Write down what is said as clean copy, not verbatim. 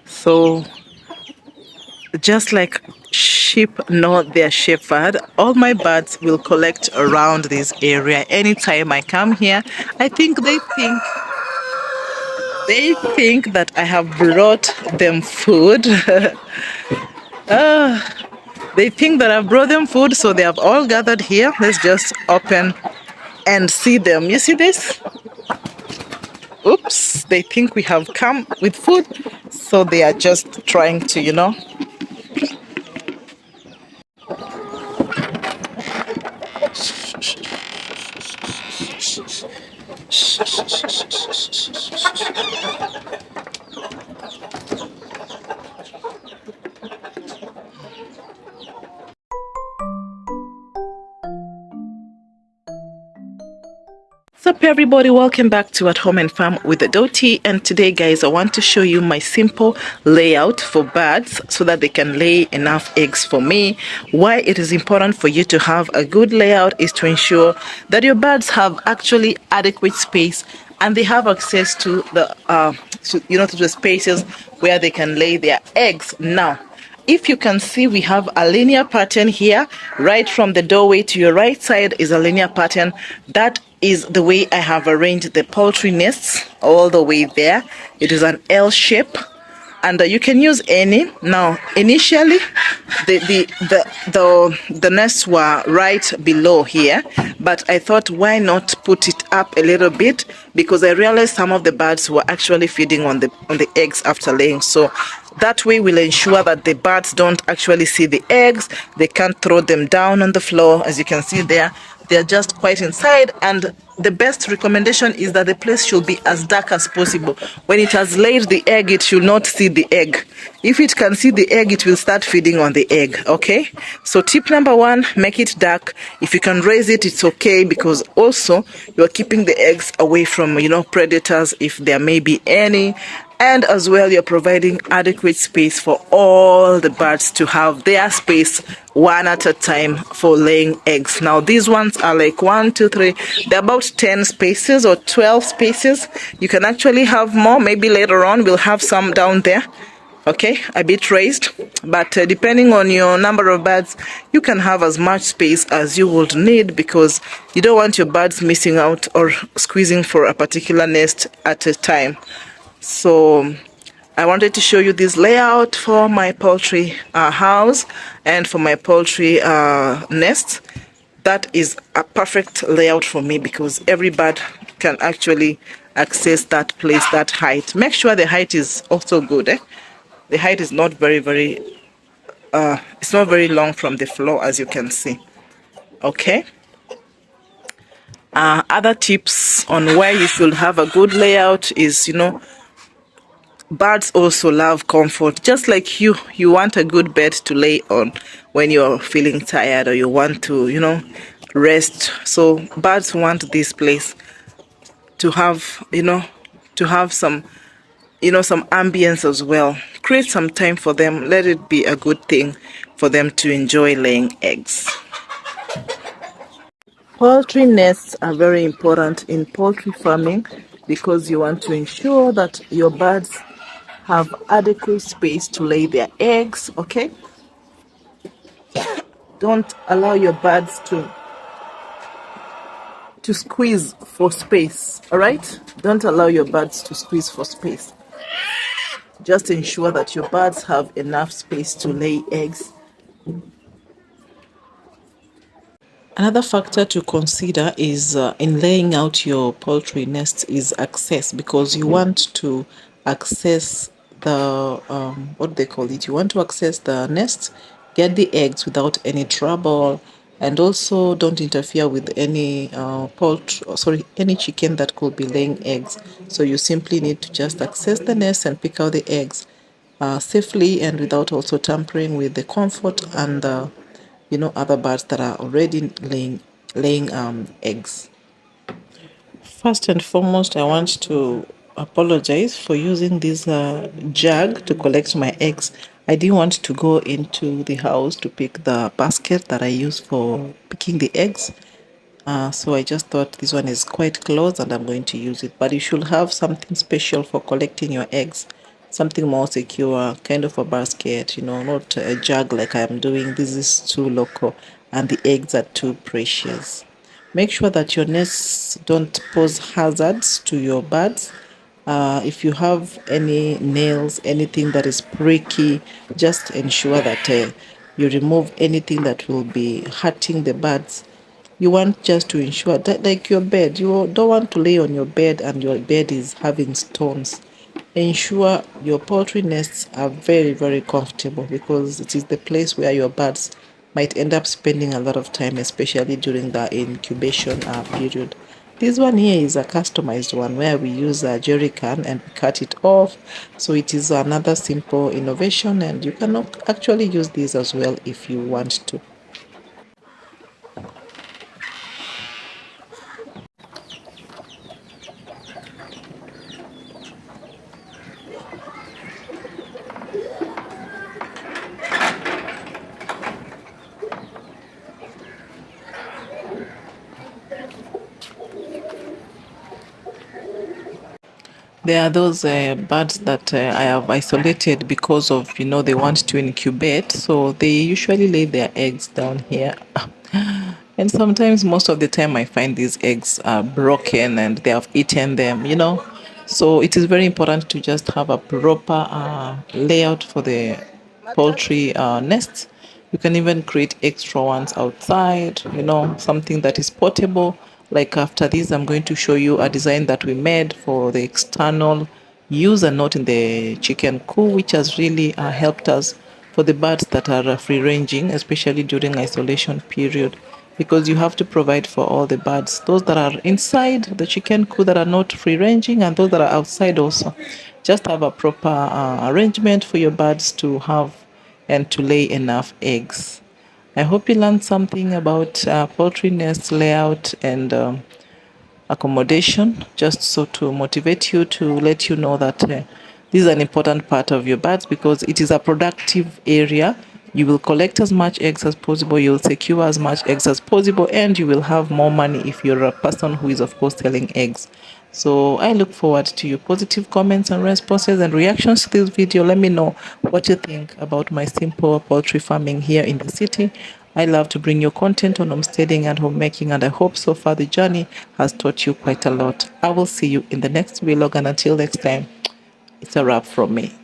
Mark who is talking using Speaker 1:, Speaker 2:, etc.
Speaker 1: So just like sheep know their shepherd, all my birds will collect around this area. Anytime I come here, I think they think that I have brought them food. They think that I've brought them food, so they have all gathered here. Let's just open and see them. You see this? Oops, they think we have come with food, so they are just trying to, What's up everybody, welcome back to At Home and Farm with Dowty, and today guys I want to show you my simple layout for birds so that they can lay enough eggs for me. Why it is important for you to have a good layout is to ensure that your birds have actually adequate space and they have access to the to the spaces where they can lay their eggs. Now if you can see, we have a linear pattern here. Right from the doorway to your right side is a linear pattern. That is the way I have arranged the poultry nests all the way there. It is an L shape, and you can use any. Now initially the nests were right below here, but I thought why not put it up a little bit, because I realized some of the birds were actually feeding on the eggs after laying. So that way we'll ensure that the birds don't actually see the eggs. They can't throw them down on the floor. As you can see there, they're just quite inside, and the best recommendation is that the place should be as dark as possible. When it has laid the egg, it should not see the egg. If it can see the egg, it will start feeding on the egg. Okay, so tip number one, make it dark. If you can raise it, it's okay, because also you're keeping the eggs away from predators if there may be any. And as well, you're providing adequate space for all the birds to have their space one at a time for laying eggs. Now these ones are like 1, 2, 3, they're about 10 spaces or 12 spaces. You can actually have more. Maybe later on we'll have some down there, okay, a bit raised, but depending on your number of birds, you can have as much space as you would need, because you don't want your birds missing out or squeezing for a particular nest at a time. So I wanted to show you this layout for my poultry house and for my poultry nest. That is a perfect layout for me, because every bird can actually access that place, that height. Make sure the height is also good. The height is not very it's not very long from the floor, as you can see. Okay. Other tips on where you should have a good layout is, birds also love comfort. Just like you want a good bed to lay on when you're feeling tired or you want to rest. So birds want this place to have some some ambience as well. Create some time for them. Let it be a good thing for them to enjoy laying eggs. Poultry nests are very important in poultry farming, because you want to ensure that your birds have adequate space to lay their eggs. Okay, don't allow your birds to squeeze for space. All right, don't allow your birds to squeeze for space. Just ensure that your birds have enough space to lay eggs. Another factor to consider is in laying out your poultry nest is access, because you want to access the what they call it. You want to access the nest, get the eggs without any trouble, and also don't interfere with any any chicken that could be laying eggs. So you simply need to just access the nest and pick out the eggs safely, and without also tampering with the comfort and the other birds that are already laying eggs. First and foremost, I want to apologize for using this jug to collect my eggs. I didn't want to go into the house to pick the basket that I use for picking the eggs. So I just thought this one is quite close and I'm going to use it. But you should have something special for collecting your eggs. something more secure, kind of a basket, not a jug like I am doing. This is too local and the eggs are too precious. Make sure that your nests don't pose hazards to your birds. If you have any nails, anything that is pricky, just ensure that you remove anything that will be hurting the birds. You want just to ensure that, like your bed, you don't want to lay on your bed and your bed is having stones. Ensure your poultry nests are very, very comfortable, because it is the place where your birds might end up spending a lot of time, especially during the incubation period. This one here is a customized one where we use a jerry can and cut it off. So it is another simple innovation, and you can actually use this as well if you want to. There are those birds that I have isolated because of, they want to incubate. So they usually lay their eggs down here. And sometimes, most of the time, I find these eggs are broken and they have eaten them. So it is very important to just have a proper layout for the poultry nests. You can even create extra ones outside, something that is portable. Like after this, I'm going to show you a design that we made for the external use and not in the chicken coop, which has really helped us for the birds that are free ranging, especially during isolation period, because you have to provide for all the birds, those that are inside the chicken coop that are not free ranging and those that are outside also. Just have a proper arrangement for your birds to have and to lay enough eggs. I hope you learned something about poultry nest layout and accommodation, just so to motivate you, to let you know that this is an important part of your birds, because it is a productive area. You will collect as much eggs as possible, you will secure as much eggs as possible, and you will have more money if you're a person who is, of course, selling eggs. So I look forward to your positive comments and responses and reactions to this video. Let me know what you think about my simple poultry farming here in the city. I love to bring you content on homesteading and homemaking, and I hope so far the journey has taught you quite a lot. I will see you in the next vlog, and until next time, it's a wrap from me.